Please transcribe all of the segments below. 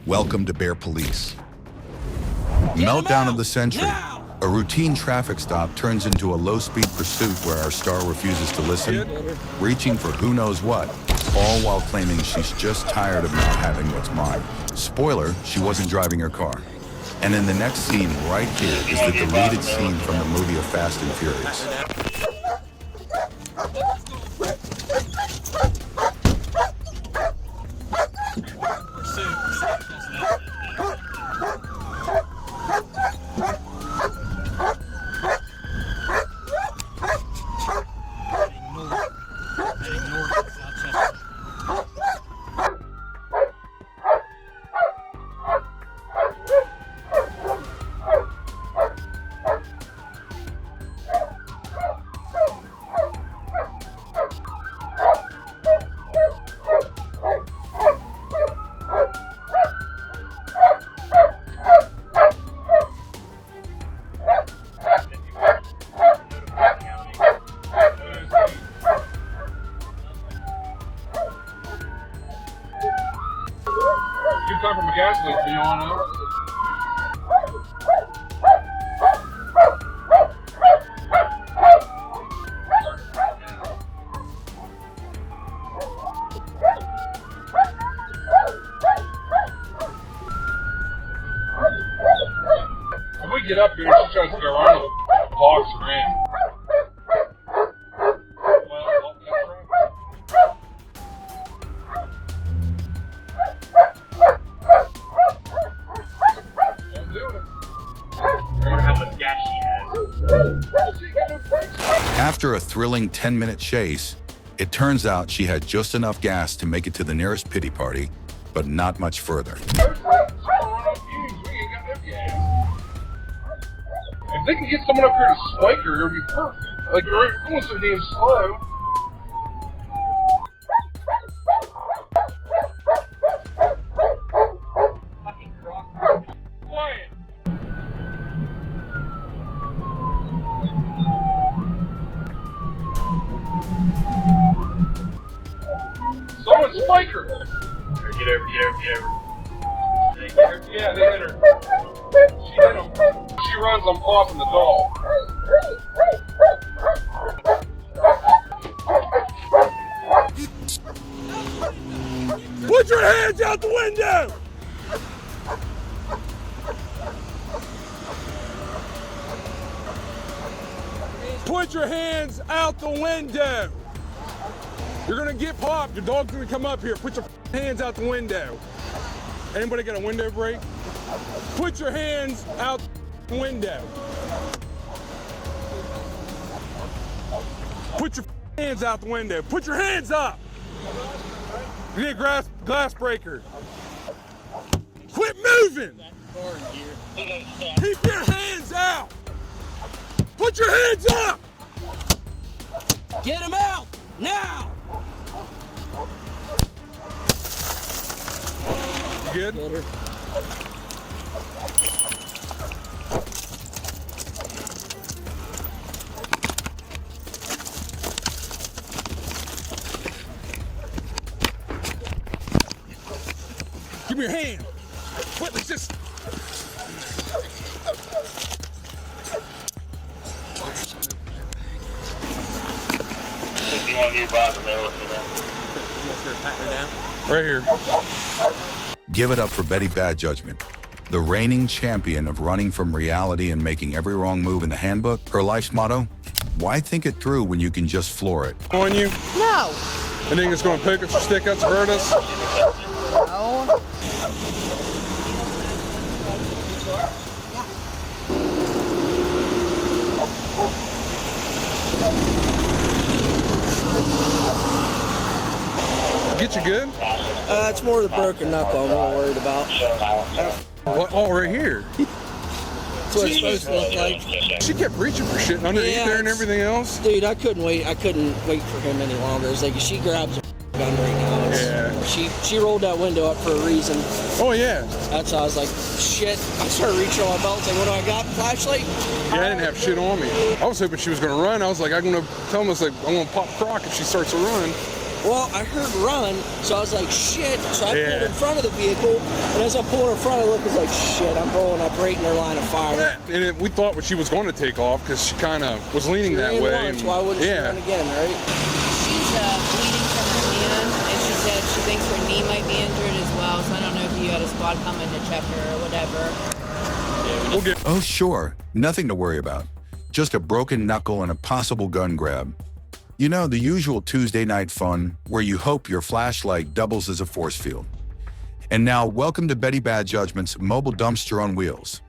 Welcome to Bear Police. Meltdown of the century. A routine traffic stop turns into a low-speed pursuit where our star refuses to listen, reaching for who knows what, all while claiming she's just tired of not having what's mine. Spoiler, she wasn't driving her car. And in the next scene right here is the deleted scene from the movie of Fast and Furious. Time from a gas leak, you want to know? If we get up here, she tries to go around the box or in. After a thrilling 10-minute chase, it turns out she had just enough gas to make it to the nearest pity party, but not much further. If they can get someone up here to spike her, it would be perfect. Like, you're going so damn slow. Someone spike her! Get over. Yeah, they hit her. She hit him. She runs, I'm popping the dog. Put your hands out the window! Put your hands out the window! You're gonna get popped. Your dog's gonna come up here. Put your hands out the window. Anybody got a window break? Put your hands out the window. Put your hands out the window. Put your hands up. You need a glass breaker. Quit moving. Keep your hands out. Put your hands up. Get him out now. You good? Give me your hand. What is this? You want to get by the middle, Right here. Give it up for Betty Bad Judgment, the reigning champion of running from reality and making every wrong move in the handbook. Her life's motto: why think it through when you can just floor it? On you? No. And then it's going to poke us or stick us or hurt us? No. Get you good? It's more the broken knuckle I'm more worried about. What? Oh, right here. That's what it's supposed to look like. She kept reaching for shit underneath Yeah, there and everything else. Dude, I couldn't wait for him any longer. It's like she grabs a gun right now. She rolled that window up for a reason. Oh, yeah. That's how I was like, shit. I started reaching on my belt. Like, what do I got? Flashlight? Yeah, I didn't have shit on me. I was hoping she was going to run. I was like, I'm going to tell him, I'm going to pop crock if she starts to run. Well, I heard run, so I was like, shit. So I Yeah. pulled in front of the vehicle, and as I pulled in front, I looked, I was like, shit, I'm rolling up right in their line of fire. And we thought she was going to take off because she kind of was leaning that Ran way. once, why wouldn't she run again, right? She's bleeding from her hand, and she said she thinks her knee might be injured as well. So I don't know if you had a squad coming to check her or whatever. We'll get. Oh, sure, nothing to worry about. Just a broken knuckle and a possible gun grab. You know, the usual Tuesday night fun where you hope your flashlight doubles as a force field. And now, welcome to Betty Bad Judgment's mobile dumpster on wheels.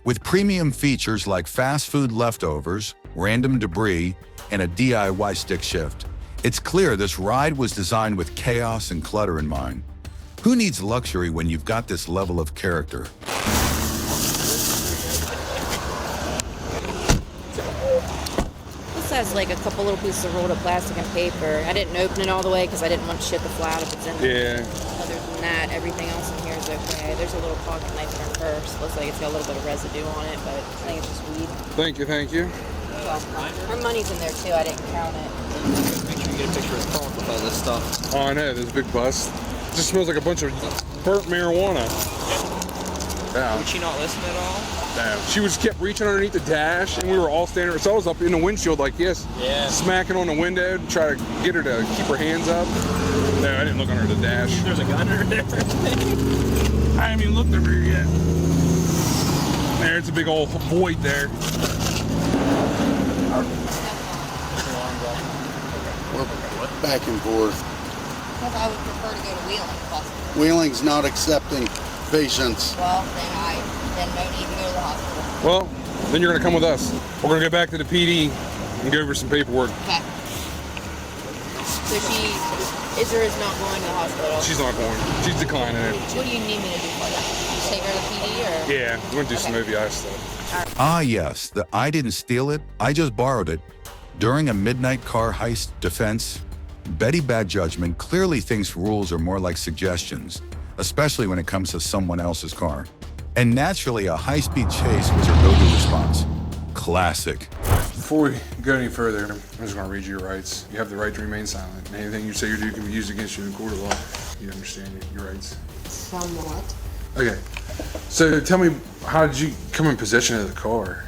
With premium features like fast food leftovers, random debris, and a DIY stick shift, it's clear this ride was designed with chaos and clutter in mind. Who needs luxury when you've got this level of character? This has like a couple little pieces of rolled up plastic and paper. I didn't open it all the way because I didn't want shit to fly out if it's in there. Yeah. Other than that, everything else in here is okay. There's a little pocket knife in her purse. Looks like it's got a little bit of residue on it, but I think it's just weed. Thank you, thank you. Well, her money's in there too. I didn't count it. Make sure you get a picture of the trunk with all this stuff. Oh, I know, there's a big bust. Just smells like a bunch of burnt marijuana. Yeah. Would she not listen at all? Damn. She was kept reaching underneath the dash, and we were all standing. So I was up in the windshield like this, smacking on the window to try to get her to keep her hands up. No, I didn't look under the dash. There's a gun under there. I haven't even looked over here yet. There's a big old void there. We're back and forth. Because I would prefer to go to Wheeling if possible. Wheeling's not accepting patients. Well, then no need to go to the hospital. Well, then you're gonna come with us. We're gonna go back to the PD and go over some paperwork. Okay. So she is or is not going to the hospital. She's not going. She's declining it. What do you need me to do for that? Just take her to the PD or? Yeah, we're gonna do some OVI stuff. Ah yes, the I didn't steal it, I just borrowed it. During a midnight car heist defense, Betty Bad Judgment clearly thinks rules are more like suggestions, especially when it comes to someone else's car. And naturally, a high-speed chase was her go-to response. Classic. Before we go any further, I'm just gonna read you your rights. You have the right to remain silent. And anything you say or do can be used against you in court of law. You understand your rights? Somewhat. Okay. So tell me, how did you come in possession of the car?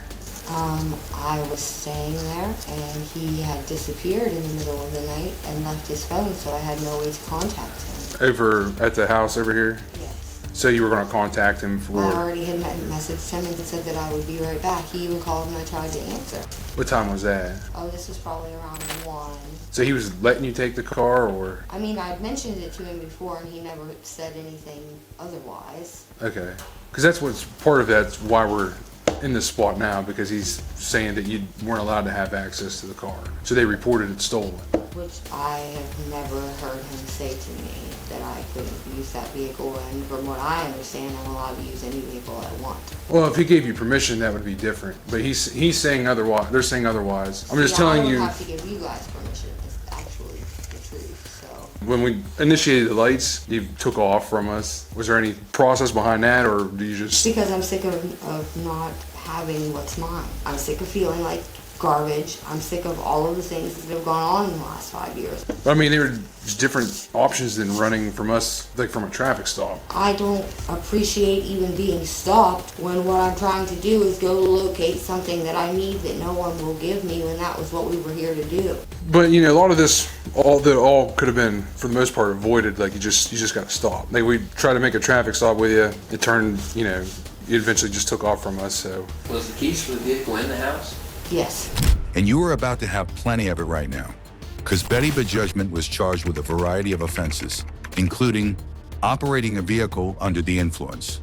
I was staying there, and he had disappeared in the middle of the night and left his phone, so I had no way to contact him. Over at the house over here? Yes. So you were gonna contact him for... I already had messaged him and said that I would be right back. He even called and I tried to answer. What time was that? Oh, this was probably around 1. So he was letting you take the car, or? I mean, I'd mentioned it to him before, and he never said anything otherwise. Okay. Because that's what's part of that's why we're in this spot now, because he's saying that you weren't allowed to have access to the car. So they reported it stolen. Which I have never heard him say to me that I couldn't use that vehicle, and from what I understand, I'm allowed to use any vehicle I want. Well, if he gave you permission, that would be different. But he's saying otherwise. They're saying otherwise. I'm just telling you. I don't have to give you guys permission. It's actually the truth. So When we initiated the lights, you took off from us. Was there any process behind that, or do you just? because I'm sick of not having what's mine. I'm sick of feeling like garbage. I'm sick of all of the things that have gone on in the last 5 years. I mean, there were just different options than running from us, like from a traffic stop. I don't appreciate even being stopped when what I'm trying to do is go locate something that I need that no one will give me when that was what we were here to do. But you know, a lot of this, all could have been, for the most part, avoided. Like you just got to stop. Like we tried to make a traffic stop with you. It turned, you know, you eventually just took off from us. So Was the keys for the vehicle in the house? Yes. And you are about to have plenty of it right now, because Betty Bad Judgment was charged with a variety of offenses, including operating a vehicle under the influence,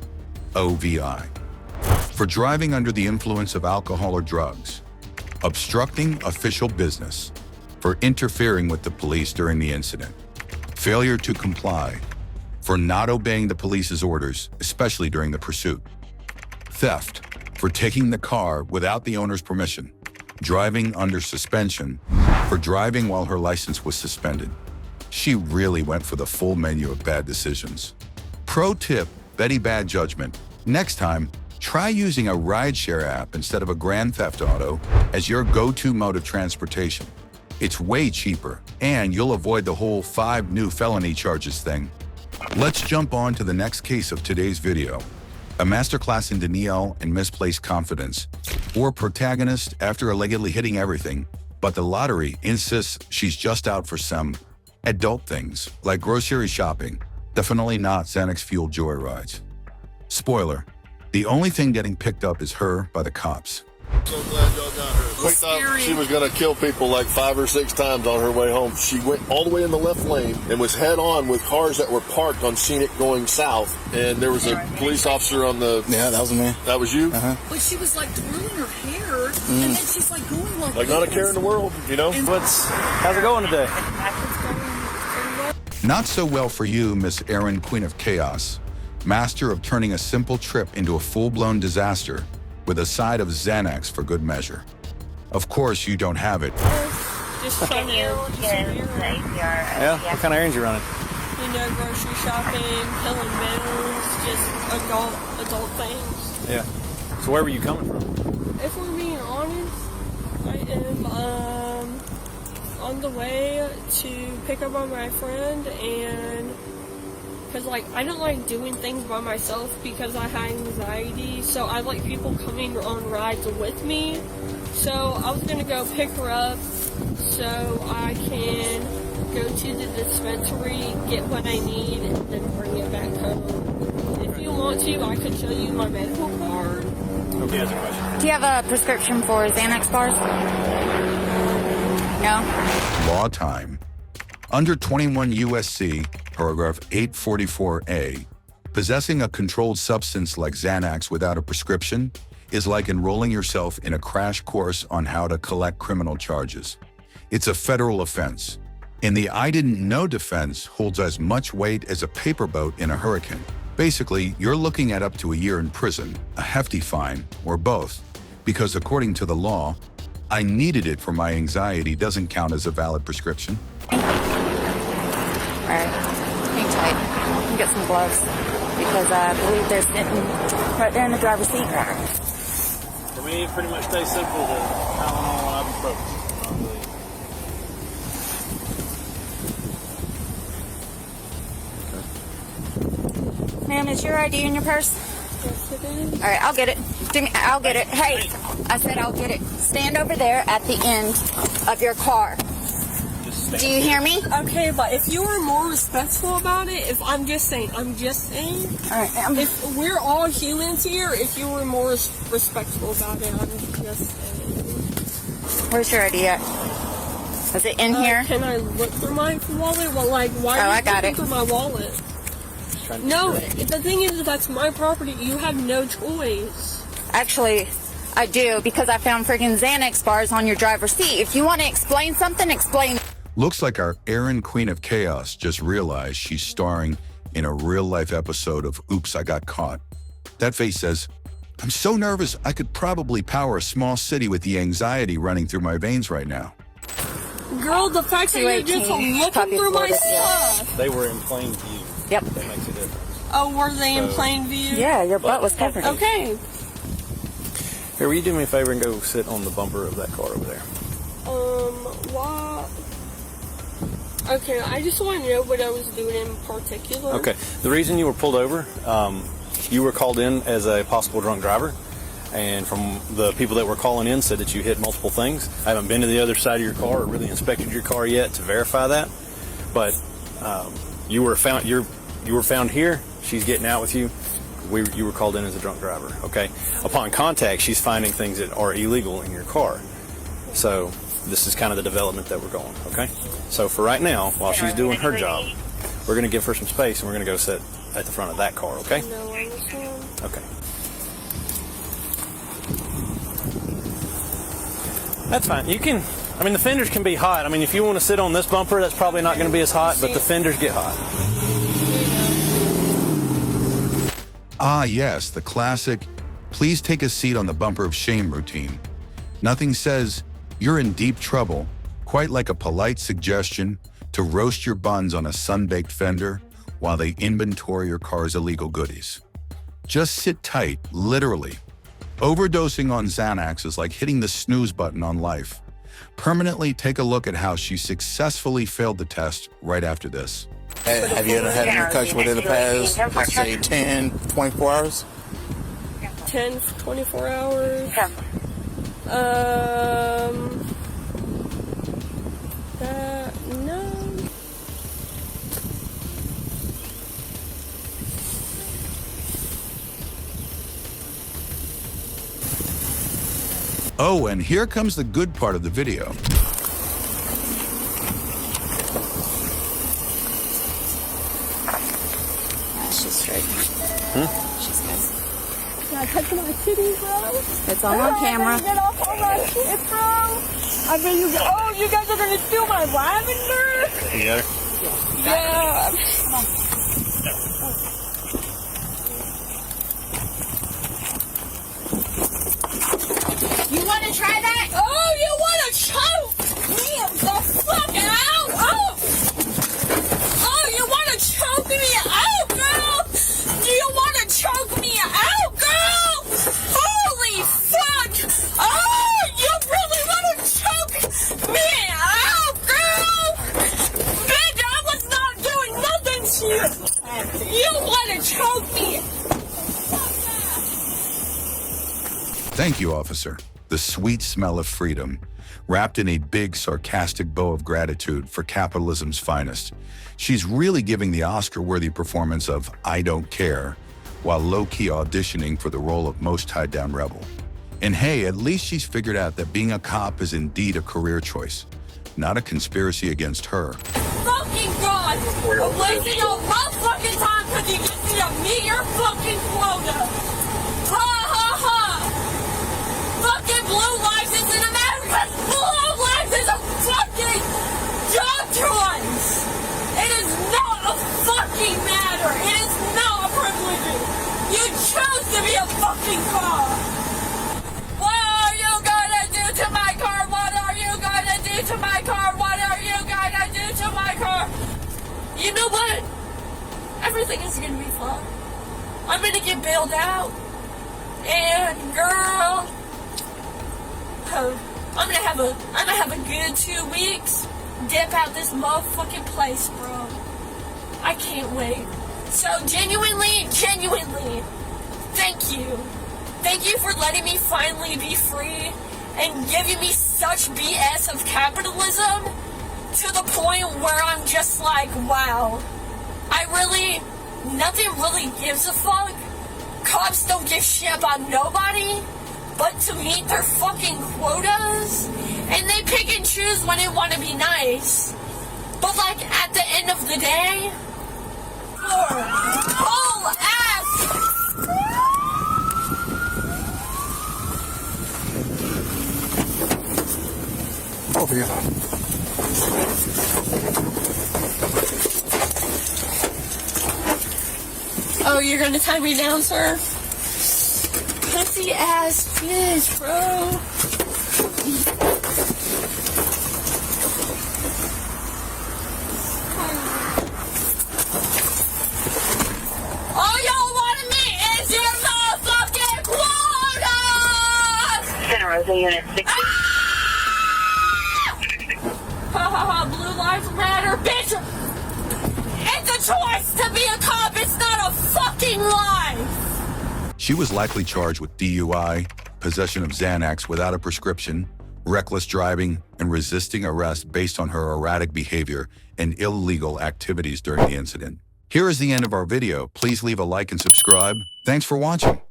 OVI, for driving under the influence of alcohol or drugs, obstructing official business, for interfering with the police during the incident, failure to comply, for not obeying the police's orders, especially during the pursuit, theft, for taking the car without the owner's permission, driving under suspension, for driving while her license was suspended. She really went for the full menu of bad decisions. Pro tip, Betty Bad Judgment. Next time, try using a rideshare app instead of a Grand Theft Auto as your go-to mode of transportation. It's way cheaper, and you'll avoid the whole 5 new felony charges thing. Let's jump on to the next case of today's video. A masterclass in denial and misplaced confidence. Or protagonist after allegedly hitting everything, but the lottery insists she's just out for some adult things, like grocery shopping. Definitely not Xanax-fueled joyrides. Spoiler, the only thing getting picked up is her by the cops. So glad y'all got her. We thought she was going to kill people like 5 or 6 times on her way home. She went all the way in the left lane and was head on with cars that were parked on Scenic going south. And there was a police officer on the... Yeah, that was me. That was you? Uh-huh. But she was like twirling her hair, and then she's like going like not a care in the world, you know? How's it going today? Not so well for you, Miss Erin, Queen of Chaos, master of turning a simple trip into a full-blown disaster with a side of Xanax for good measure. Of course, you don't have it. just trying to Yeah? What kind of errands you running? you know, grocery shopping, filling bills, just adult things. Yeah. So where were you coming from? If we're being honest, I am on the way to pick up on my friend, and because like I don't like doing things by myself because I have anxiety, so I like people coming on rides with me. So I was gonna go pick her up so I can go to the dispensary, get what I need, and then bring it back home. If you want to, I could show you my medical card. Okay, that's a question. Do you have a prescription for Xanax bars? No? Law time. Under 21 U.S.C. paragraph 844A, possessing a controlled substance like Xanax without a prescription is like enrolling yourself in a crash course on how to collect criminal charges. It's a federal offense, and the I didn't know defense holds as much weight as a paper boat in a hurricane. Basically, you're looking at up to a year in prison, a hefty fine, or both, because according to the law, I needed it for my anxiety doesn't count as a valid prescription. All right, hang tight. Let me get some gloves because I believe they're sitting right there in the driver's seat. For me, it pretty much stays simple to Tylenol and ibuprofen. Ma'am, is your ID in your purse? Yes, it is. All right, I'll get it. I'll get it. Hey, I said I'll get it. Stand over there at the end of your car. Do you hear me? Okay, but if you were more respectful about it, I'm just saying. All right, ma'am. If we're all humans here, if you were more respectful about it, I'm just saying. Where's your ID at? Is it in here? Can I look through my wallet? Well, like, why are you looking through my wallet? No, the thing is, that's my property. You have no choice. Actually, I do, because I found friggin' Xanax bars on your driver's seat. If you want to explain something, explain. Looks like our Erin, Queen of Chaos, just realized she's starring in a real-life episode of Oops, I Got Caught. That face says, I'm so nervous I could probably power a small city with the anxiety running through my veins right now. Girl, the fact that you're just looking through my stuff. They were in plain view. Yep. That makes a difference. Oh, were they in plain view? Yeah, your butt was covered. Okay. Here, will you do me a favor and go sit on the bumper of that car over there? What? Okay, I just want to know what I was doing in particular. Okay. The reason you were pulled over, you were called in as a possible drunk driver. And from the people that were calling in said that you hit multiple things. I haven't been to the other side of your car or really inspected your car yet to verify that. But you were found here. She's getting out with you. You were called in as a drunk driver. Okay. Upon contact, she's finding things that are illegal in your car. So this is kind of the development that we're going. Okay. So for right now, while she's doing her job, we're going to give her some space and we're going to go sit at the front of that car. Okay. No, I understand. Okay. That's fine. You can, I mean, the fenders can be hot. I mean, if you want to sit on this bumper, that's probably not going to be as hot, but the fenders get hot. Ah, yes, the classic, please take a seat on the bumper of shame routine. Nothing says you're in deep trouble, quite like a polite suggestion to roast your buns on a sun-baked fender while they inventory your car's illegal goodies. Just sit tight, literally. Overdosing on Xanax is like hitting the snooze button on life. Permanently take a look at how she successfully failed the test right after this. Have you ever had any contact with it in the past, let's say 10, 24 hours? 10, 24 hours. No. Oh, and here comes the good part of the video. She's straight. She's good. Can I touch my titties, bro? It's all on camera. Get off all my shit, bro. I mean, you guys are gonna steal my lavender? You got her? Yeah. Come on. You want to try that? Oh, you want to choke me the fuck out? Oh, you want to choke me out, girl? Do you want to choke me out, girl? Holy fuck! Oh, you really want to choke me out, girl? Bitch, I was not doing nothing to you. You want to choke me? Thank you, officer. The sweet smell of freedom, wrapped in a big, sarcastic bow of gratitude for capitalism's finest. She's really giving the Oscar-worthy performance of I Don't Care, while low-key auditioning for the role of most tied-down rebel. And hey, at least she's figured out that being a cop is indeed a career choice, not a conspiracy against her. Fucking God! I'm wasting your whole fucking time because you just need to meet your fucking quota! Ha ha ha! Fucking blue lives is in America! Blue lives is a fucking job choice! It is not a fucking matter! It is not a privilege! You chose to be a fucking cop! What are you gonna do to my car? What are you gonna do to my car? What are you gonna do to my car? You know what? Everything is gonna be fine. I'm gonna get bailed out. And girl, I'm gonna have a good 2 weeks. Dip out this motherfucking place, bro. I can't wait. So genuinely, thank you. Thank you for letting me finally be free and giving me such BS of capitalism to the point where I'm just like, wow. Nothing really gives a fuck. Cops don't give shit about nobody but to meet their fucking quotas. And they pick and choose when they want to be nice. But like at the end of the day, whole ass. Over here. Oh, you're gonna tie me down, sir? Pussy ass bitch, bro. All y'all want me is your motherfucking quota! Santa Rosa Unit 60. Ha ha ha, blue lives matter, bitch! It's a choice to be a cop, it's not a fucking life! She was likely charged with DUI, possession of Xanax without a prescription, reckless driving, and resisting arrest based on her erratic behavior and illegal activities during the incident. Here is the end of our video. Please leave a like and subscribe. Thanks for watching.